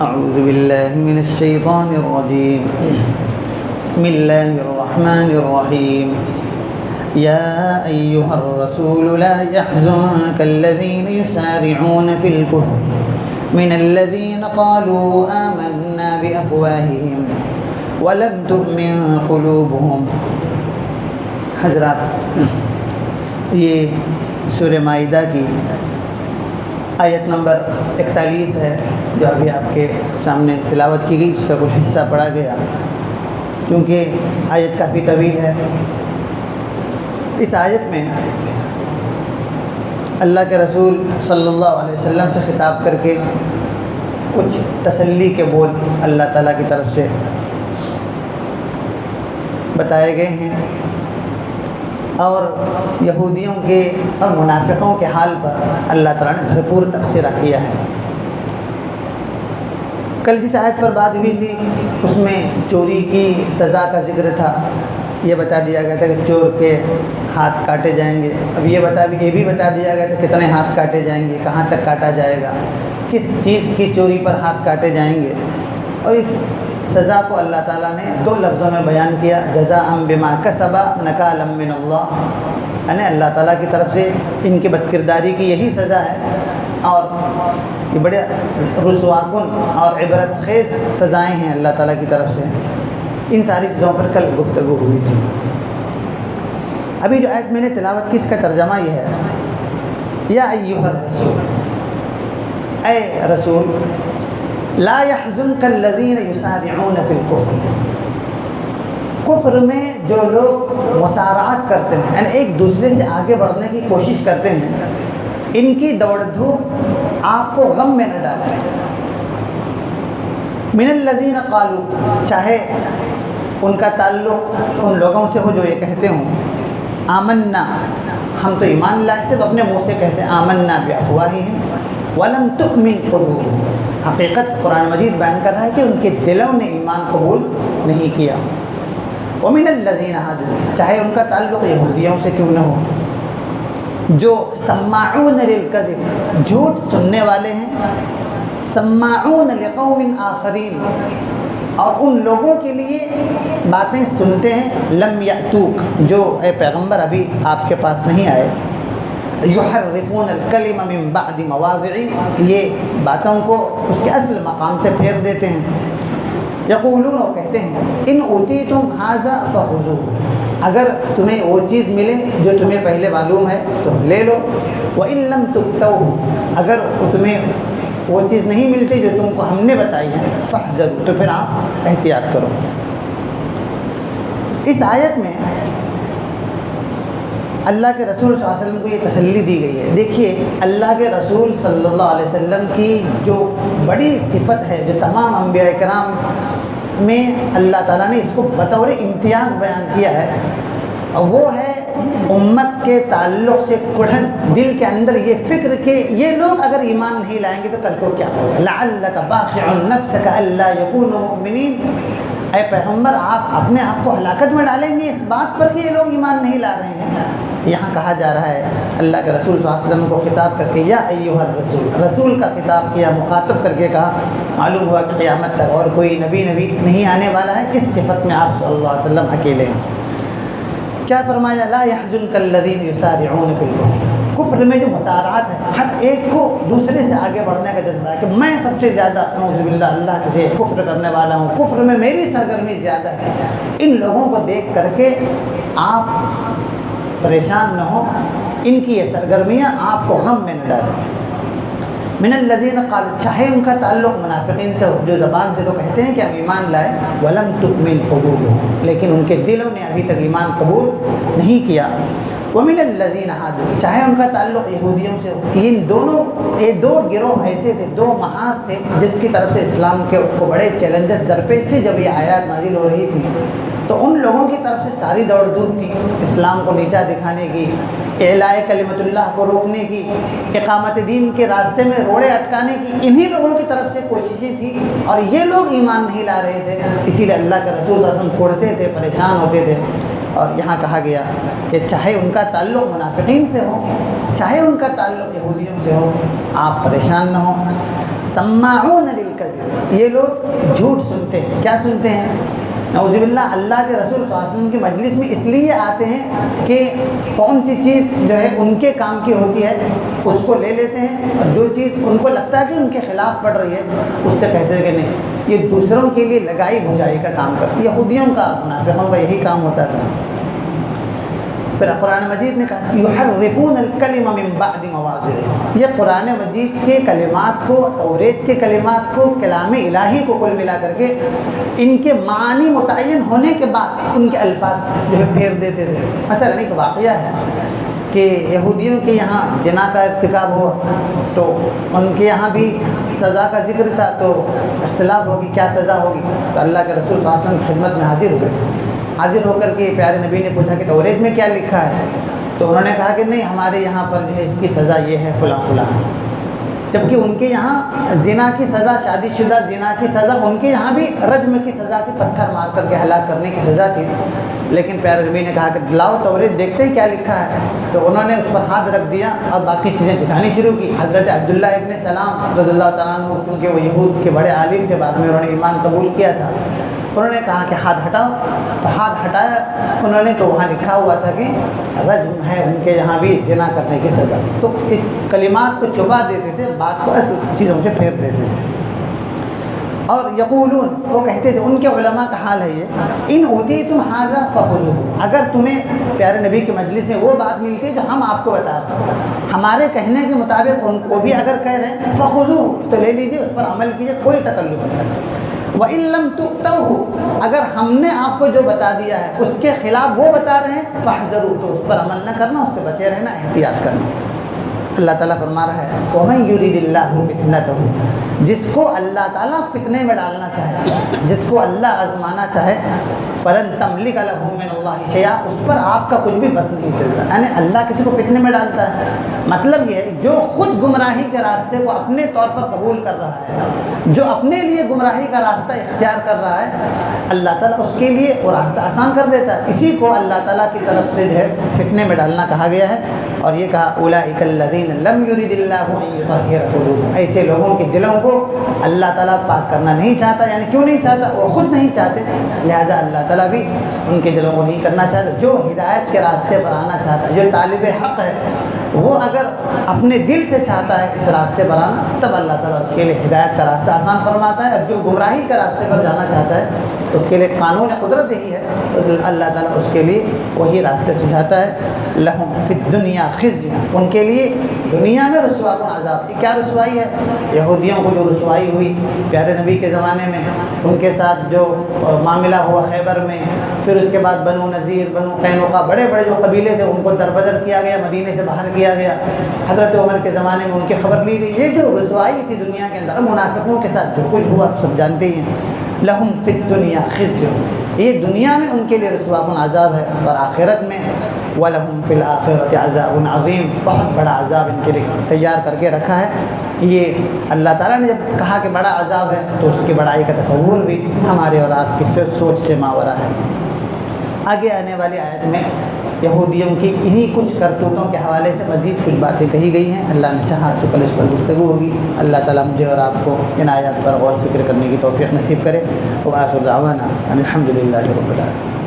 اعوذ باللہ من الشیطان الرجیم بسم اللہ الرحمن الرحیم یا ایہا الرسول لا يحزنك الذین یسارعون فی الکفر من الذین قالوا آمنا بافواہہم ولم تؤمن قلوبہم۔ حضرات، یہ سورہ مائدہ کی آیت نمبر 41 ہے جو ابھی آپ کے سامنے تلاوت کی گئی، اس کا کچھ حصہ پڑھا گیا چونکہ آیت کافی طویل ہے۔ اس آیت میں اللہ کے رسول صلی اللہ علیہ وسلم سے خطاب کر کے کچھ تسلی کے بول اللہ تعالیٰ کی طرف سے بتائے گئے ہیں، اور یہودیوں کے اور منافقوں کے حال پر اللہ تعالیٰ نے بھرپور تبصرہ کیا ہے۔ کل جس آیت پر بات ہوئی تھی اس میں چوری کی سزا کا ذکر تھا، یہ بتا دیا گیا تھا کہ چور کے ہاتھ کاٹے جائیں گے۔ اب یہ بھی بتا دیا گیا تھا کتنے ہاتھ کاٹے جائیں گے، کہاں تک کاٹا جائے گا، کس چیز کی چوری پر ہاتھ کاٹے جائیں گے، اور اس سزا کو اللہ تعالیٰ نے 2 لفظوں میں بیان کیا، جزاء بما کسبا نکالا من اللہ، یعنی اللہ تعالیٰ کی طرف سے ان کی بدکرداری کی یہی سزا ہے، اور یہ بڑے رسوا کن اور عبرت خیز سزائیں ہیں اللہ تعالیٰ کی طرف سے۔ ان ساری چیزوں پر کل گفتگو ہوئی تھی۔ ابھی جو آیت میں نے تلاوت کی اس کا ترجمہ یہ ہے، یا ایھا الرسول، اے رسول، لا يحزنك الذين يسارعون في الكفر، کفر میں جو لوگ مسارعات کرتے ہیں یعنی ایک دوسرے سے آگے بڑھنے کی کوشش کرتے ہیں، ان کی دوڑ دھوپ آپ کو غم میں نہ ڈالے۔ من الذین قالوا، چاہے ان کا تعلق ان لوگوں سے ہو جو یہ کہتے ہوں آمنا، ہم تو ایمان لائے، صرف اپنے منہ سے کہتے ہیں آمنا بافواہہم ولم تؤمن قلوبہم، حقیقت قرآن مجید بیان کر رہا ہے کہ ان کے دلوں نے ایمان قبول نہیں کیا۔ ومن الذین ہادوا، چاہے ان کا تعلق یہودیوں سے کیوں نہ ہو، جو سماعون للکذب، جھوٹ سننے والے ہیں، سماعون لقوم آخرین، اور ان لوگوں کے لیے باتیں سنتے ہیں، لم یأتوک، جو اے پیغمبر ابھی آپ کے پاس نہیں آئے، یحرفون الکلم من بعد مواضعہ، یہ باتوں کو اس کے اصل مقام سے پھیر دیتے ہیں، یقولون، وہ کہتے ہیں، ان اوتیتم ھذا فخذوہ، اگر تمہیں وہ چیز ملے جو تمہیں پہلے معلوم ہے تو لے لو، وان لم تؤتوہ، اگر تمہیں وہ چیز نہیں ملتی جو تم کو ہم نے بتائی ہے، فاحذروا، تو پھر آپ احتیاط کرو۔ اس آیت میں اللہ کے رسول صلی اللہ علیہ وسلم کو یہ تسلی دی گئی ہے۔ دیکھیے، اللہ کے رسول صلی اللہ علیہ وسلم کی جو بڑی صفت ہے، جو تمام انبیاء کرام میں اللہ تعالیٰ نے اس کو بطور امتیاز بیان کیا ہے، وہ ہے امت کے تعلق سے کڑھن، دل کے اندر یہ فکر کہ یہ لوگ اگر ایمان نہیں لائیں گے تو کل کو کیا ہوگا، لعلک باخع نفسک الا یکونوا مؤمنین، اے پیغمبر آپ اپنے آپ کو ہلاکت میں ڈالیں گے اس بات پر کہ یہ لوگ ایمان نہیں لا رہے ہیں۔ یہاں کہا جا رہا ہے اللہ کے رسول صلی اللہ علیہ وسلم کو خطاب کر کے، یا ایھا الرسول، رسول کا خطاب کیا، مخاطب کر کے کہا، معلوم ہوا کہ قیامت تک اور کوئی نبی نہیں آنے والا ہے، اس صفت میں آپ صلی اللہ علیہ وسلم اکیلے ہیں۔ کیا فرمایا، لا يحزنك الذين يسارعون في الكفر، کفر میں جو مسارعات ہے، ہر ایک کو دوسرے سے آگے بڑھنے کا جذبہ ہے کہ میں سب سے زیادہ نعوذ باللہ اللہ سے کفر کرنے والا ہوں، کفر میں میری سرگرمی زیادہ ہے، ان لوگوں کو دیکھ کر کے آپ پریشان نہ ہو، ان کی یہ سرگرمیاں آپ کو غم میں نہ ڈالیں۔ من الذین قالوا، چاہے ان کا تعلق منافقین سے ہو جو زبان سے تو کہتے ہیں کہ ہم ایمان لائے، ولم تؤمن قلوبہم، لیکن ان کے دلوں نے ابھی تک ایمان قبول نہیں کیا۔ ومن الذین ہادوا، چاہے ان کا تعلق یہودیوں سے ہو، یہ 2 گروہ ایسے تھے، 2 محاذ تھے جس کی طرف سے اسلام کے کو بڑے چیلنجز درپیش تھے۔ جب یہ آیات نازل ہو رہی تھی تو ان لوگوں کی طرف سے ساری دوڑ دھوپ تھی، اسلام کو نیچا دکھانے کی، اعلاء کلمت اللہ کو روکنے کی، اقامت دین کے راستے میں روڑے اٹکانے کی، انہی لوگوں کی طرف سے کوششیں تھیں، اور یہ لوگ ایمان نہیں لا رہے تھے، اسی لیے اللہ کے رسول صلی اللہ علیہ وسلم کھوڑتے تھے، پریشان ہوتے تھے۔ اور یہاں کہا گیا کہ چاہے ان کا تعلق منافقین سے ہو، چاہے ان کا تعلق یہودیوں سے ہو، آپ پریشان نہ ہوں۔ سماعون للکذب، یہ لوگ جھوٹ سنتے ہیں۔ کیا سنتے ہیں؟ نعوذ باللہ، اللہ کے رسول صلی اللہ علیہ وسلم کی مجلس میں اس لیے آتے ہیں کہ کون سی چیز جو ہے ان کے کام کی ہوتی ہے اس کو لے لیتے ہیں، اور جو چیز ان کو لگتا ہے کہ ان کے خلاف پڑ رہی ہے اس سے کہتے ہیں کہ نہیں، یہ دوسروں کے لیے لگائی بھجائی کا کام کرتے ہیں۔ یہودیوں کا، منافقوں کا یہی کام ہوتا تھا۔ پھر قرآن مجید نے کہا یحرفون الکلم من بعد مواضعہ، یہ قرآن مجید کے کلمات کو، توریت کے کلمات کو، کلام الہی کو کل ملا کر کے ان کے معنی متعین ہونے کے بعد ان کے الفاظ جو ہے پھیر دیتے تھے۔ مثلا ایک واقعہ ہے کہ یہودیوں کے یہاں زنا کا ارتکاب ہوا تو ان کے یہاں بھی سزا کا ذکر تھا، تو اختلاف ہوگی کیا سزا ہوگی، تو اللہ کے رسول صلی اللہ علیہ وسلم کی خدمت میں حاضر ہوئے۔ حاضر ہو کر کے پیارے نبی نے پوچھا کہ توریت میں کیا لکھا ہے، تو انہوں نے کہا کہ نہیں، ہمارے یہاں پر جو ہے اس کی سزا یہ ہے فلاں فلاں، جبکہ ان کے یہاں زنا کی سزا، شادی شدہ زنا کی سزا، ان کے یہاں بھی رجم کی سزا تھی، پتھر مار کر کے ہلاک کرنے کی سزا تھی۔ لیکن پیارے نبی نے کہا کہ لاؤ توریت دیکھتے ہیں کیا لکھا ہے، تو انہوں نے اس پر ہاتھ رکھ دیا اور باقی چیزیں دکھانی شروع کی۔ حضرت عبداللہ ابن سلام رضی اللہ تعالیٰ عنہ، کیونکہ وہ یہود کے بڑے عالم کے بعد میں انہوں نے ایمان قبول کیا تھا، انہوں نے کہا کہ ہاتھ ہٹاؤ، تو ہاتھ ہٹایا انہوں نے، تو وہاں لکھا ہوا تھا کہ رجم ہے ان کے یہاں بھی زنا کرنے کی سزا۔ تو کلمات کو چھپا دیتے تھے، بات کو اصل چیزوں سے پھیر دیتے تھے۔ اور یقولون، وہ کہتے تھے، ان کے علماء کا حال ہے یہ، ان اوتیتم ھذا فخذوہ، اگر تمہیں پیارے نبی کی مجلس میں وہ بات ملتی ہے جو ہم آپ کو بتا رہے ہیں، ہمارے کہنے کے مطابق ان کو بھی اگر کہہ رہے ہیں فخذوہ، تو لے لیجیے، اس پر عمل کیجیے، کوئی تکلف نہیں کرنا۔ وَإِن لَّمْ تُؤْتَوْهُ، اگر ہم نے آپ کو جو بتا دیا ہے اس کے خلاف وہ بتا رہے ہیں، فاحذروا، تو اس پر عمل نہ کرنا، اس سے بچے رہنا، احتیاط کرنا۔ اللہ تعالیٰ فرما رہا ہے وَمَن يُرِدِ اللَّهُ فِتْنَتَهُ، جس کو اللہ تعالیٰ فتنے میں ڈالنا چاہے، جس کو اللہ آزمانا چاہے، فَلَن تَمْلِكَ لَهُ مِنَ اللَّهِ شَيْئًا، اس پر آپ کا کچھ بھی بس نہیں چلتا۔ یعنی اللہ کسی کو فتنے میں ڈالتا ہے، مطلب یہ ہے جو خود گمراہی کے راستے کو اپنے طور پر قبول کر رہا ہے، جو اپنے لیے گمراہی کا راستہ اختیار کر رہا ہے، اللہ تعالیٰ اس کے لیے وہ راستہ آسان کر دیتا ہے۔ اسی کو اللہ تعالیٰ کی طرف سے جو ہے فتنے میں ڈالنا کہا گیا ہے، اور یہ کہا اولئک الذین لم یرد اللہ ان یطہر قلوبهم، ایسے لوگوں کے دلوں کو اللہ تعالیٰ پاک کرنا نہیں چاہتا۔ یعنی کیوں نہیں چاہتا؟ وہ خود نہیں چاہتے، لہٰذا اللہ تعالیٰ بھی ان کے دلوں کو نہیں کرنا چاہتا۔ جو ہدایت کے راستے پر آنا چاہتا ہے، جو طالب حق ہے، وہ اگر اپنے دل سے چاہتا ہے اس راستے پر آنا، تب اللہ تعالیٰ اس کے لیے ہدایت کا راستہ آسان فرماتا ہے۔ اب جو گمراہی کے راستے پر جانا چاہتا ہے، اس کے لیے قانون قدرت یہی ہے، اللہ تعالیٰ اس کے لیے وہی راستے سجھاتا ہے۔ لہم فی الدنیا خزی، ان کے لیے دنیا میں رسوا کن عذاب۔ یہ کیا رسوائی ہے؟ یہودیوں کو جو رسوائی ہوئی پیارے نبی کے زمانے میں، ان کے ساتھ جو معاملہ ہوا خیبر میں، پھر اس کے بعد بنو نذیر، بنو قینقاع، بڑے بڑے جو قبیلے تھے ان کو دربدر کیا گیا، مدینے سے باہر کیا گیا۔ حضرت عمر کے زمانے میں ان کی خبر لی گئی۔ یہ جو رسوائی تھی دنیا کے اندر، منافقوں کے ساتھ جو کچھ ہوا سب جانتے ہی ہیں۔ لہم فی الدنیا خزی، یہ دنیا میں ان کے لیے رسوا کن عذاب ہے، اور آخرت میں وَلَهُمْ فِي الْآخِرَةِ عَذَابٌ عَظِيمٌ، بہت بڑا عذاب ان کے لیے تیار کر کے رکھا ہے۔ یہ اللہ تعالیٰ نے جب کہا کہ بڑا عذاب ہے، تو اس کی بڑائی کا تصور بھی ہمارے اور آپ کی سوچ سے ماورا ہے۔ آگے آنے والی آیت میں یہودیوں کی انہی کچھ کرتوتوں کے حوالے سے مزید کچھ باتیں کہی گئی ہیں۔ اللہ نے چاہا تو کل اس پر گفتگو ہوگی۔ اللہ تعالیٰ مجھے اور آپ کو ان آیات پر غور فکر کرنے کی توفیق نصیب کرے۔ وآخر دعوانا ان الحمد للہ رب العالمین۔